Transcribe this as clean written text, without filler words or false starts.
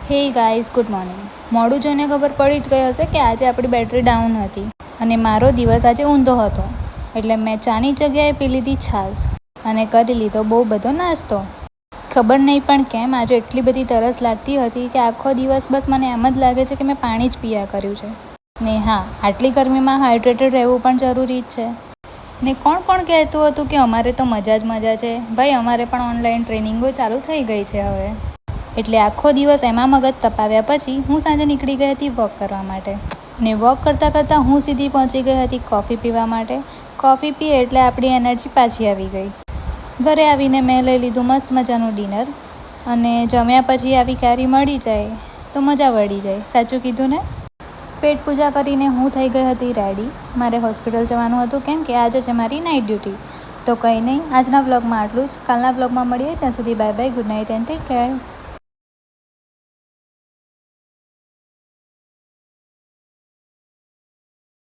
Hey guys, good morning. મોડું જોઈને ખબર પડી જ ગઈ હશે કે આજે આપણી બેટરી ડાઉન હતી અને મારો દિવસ આજે ઊંધો હતો. એટલે મેં ચાની જગ્યાએ પી લીધી છાશ અને કરી લીધો બહુ બધો નાસ્તો. ખબર નહીં પણ કેમ આજે એટલી બધી તરસ લાગતી હતી કે આખો દિવસ બસ મને એમ જ લાગે છે કે મેં પાણી જ પીયા કર્યું છે. ને હા, આટલી ગરમીમાં હાઇડ્રેટેડ રહેવું પણ જરૂરી જ છે. ને કોણ કોણ કહેતું હતું કે અમારે તો મજા જ મજા છે. ભાઈ, અમારે પણ ઓનલાઈન ટ્રેનિંગો ચાલુ થઈ ગઈ છે હવે. એટલે આખો દિવસ એમાં મગજ તપાવ્યા પછી હું સાંજે નીકળી ગઈ હતી વોક કરવા માટે. ને વોક કરતાં કરતાં હું સીધી પહોંચી ગઈ હતી કોફી પીવા માટે. કોફી પીએ એટલે આપણી એનર્જી પાછી આવી ગઈ. ઘરે આવીને મેં લઈ લીધું મસ્ત મજાનું ડિનર અને જમ્યા પછી આવી કેરી મળી જાય તો મજા વળી જાય. સાચું કીધું ને? પેટ પૂજા કરીને હું થઈ ગઈ હતી રેડી. મારે હોસ્પિટલ જવાનું હતું કેમ કે આજે છે મારી નાઇટ ડ્યુટી. તો કંઈ નહીં, આજના વ્લોગમાં આટલું જ. કાલના વ્લોગમાં મળીએ. ત્યાં સુધી bye bye, good night and take care.